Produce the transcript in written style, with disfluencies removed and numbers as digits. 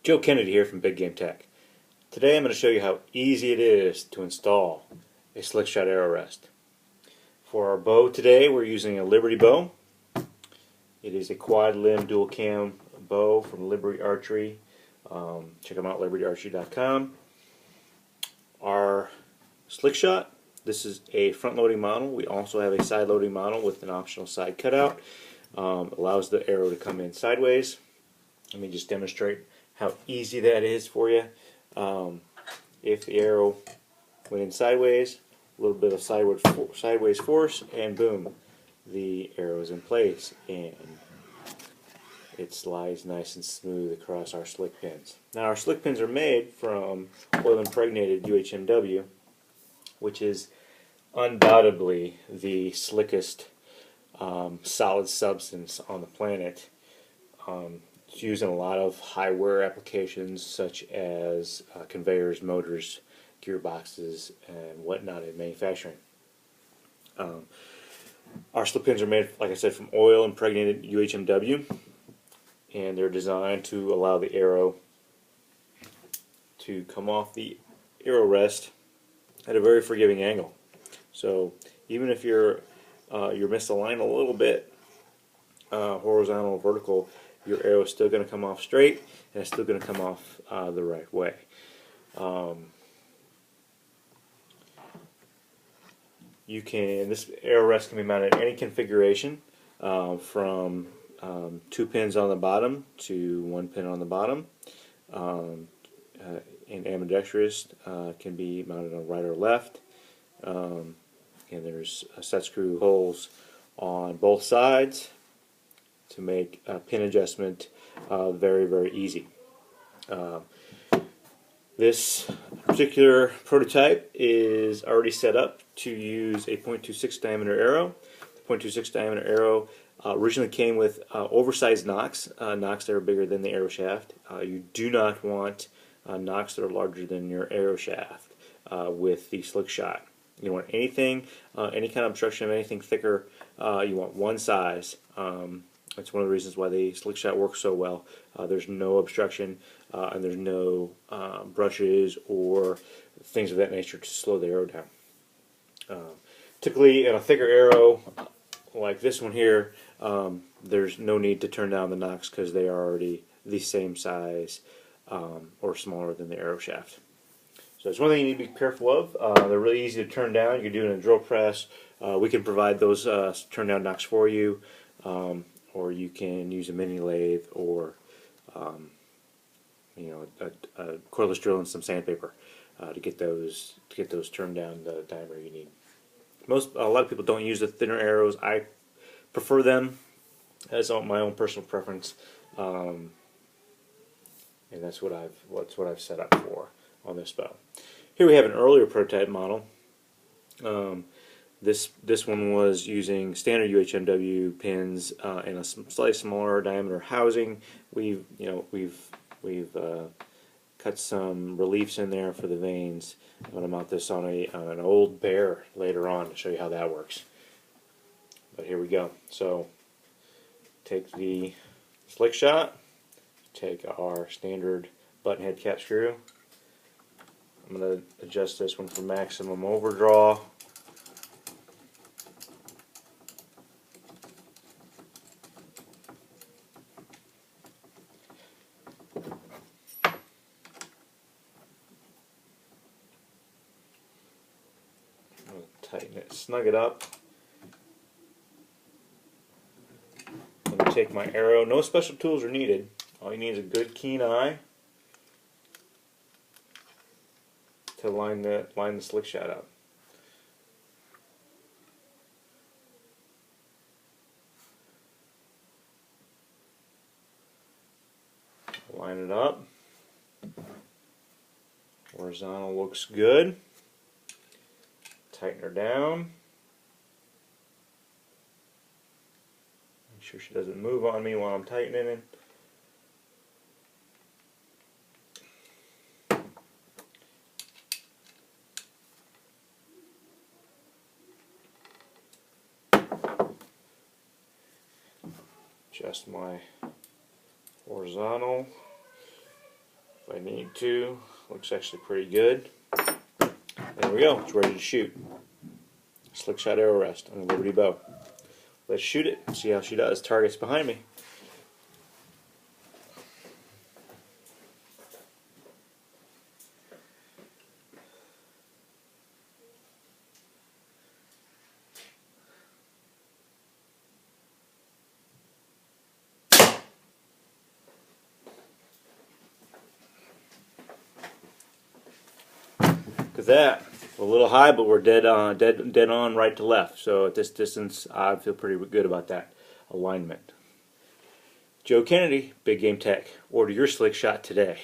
Joe Kennedy here from Big Game Tech. Today I'm going to show you how easy it is to install a Slickshot arrow rest. For our bow today we're using a Liberty bow. It is a quad limb dual cam bow from Liberty Archery. Check them out, libertyarchery.com. Our Slickshot, this is a front loading model. We also have a side loading model with an optional side cutout. Allows the arrow to come in sideways. Let me just demonstrate how easy that is for you. If the arrow went in sideways, a little bit of sideways force, and boom, the arrow is in place, and it slides nice and smooth across our slick pins. Now our slick pins are made from oil impregnated UHMW, which is undoubtedly the slickest solid substance on the planet. It's used in a lot of high wear applications such as conveyors, motors, gearboxes, and whatnot in manufacturing. Our slip pins are made, like I said, from oil impregnated UHMW, and they're designed to allow the arrow to come off the arrow rest at a very forgiving angle. So even if you're misaligned a little bit, horizontal or vertical, your arrow is still going to come off straight, and it's still going to come off the right way. This arrow rest can be mounted in any configuration, from 2 pins on the bottom to 1 pin on the bottom. And ambidextrous can be mounted on right or left. And there's set screw holes on both sides to make pin adjustment very, very easy. This particular prototype is already set up to use a .26 diameter arrow. The .26 diameter arrow originally came with oversized nocks that are bigger than the arrow shaft. You do not want nocks that are larger than your arrow shaft with the Slickshot. You want anything, any kind of obstruction of anything thicker, you want one size. That's one of the reasons why the Slickshot works so well. There's no obstruction, and there's no brushes or things of that nature to slow the arrow down. Typically, in a thicker arrow like this one here, there's no need to turn down the nocks because they are already the same size or smaller than the arrow shaft. So it's one thing you need to be careful of. They're really easy to turn down. You can do it in a drill press. We can provide those turn down nocks for you. Or you can use a mini lathe, or a cordless drill and some sandpaper to get those turned down the diameter you need. A lot of people don't use the thinner arrows. I prefer them as my own personal preference, and that's what I've set up for on this bow. Here we have an earlier prototype model. This one was using standard UHMW pins in a slightly smaller diameter housing. We've cut some reliefs in there for the vanes. I'm going to mount this on an old bear later on to show you how that works. But here we go. So take the Slickshot, take our standard button head cap screw. I'm going to adjust this one for maximum overdraw. Tighten it, snug it up. I'm going to take my arrow. No special tools are needed. All you need is a good keen eye to line the Slickshot up. Line it up. Horizontal looks good. Tighten her down. Make sure she doesn't move on me while I'm tightening it. Adjust my horizontal. if I need to. Looks actually pretty good. There we go. It's ready to shoot. Slick shot arrow rest on the Liberty bow. Let's shoot it and see how she does. Target's behind me. Look at that. We're a little high, but we're dead on right to left. So at this distance, I feel pretty good about that alignment. Joe Kennedy, Big Game Tech. Order your slick shot today.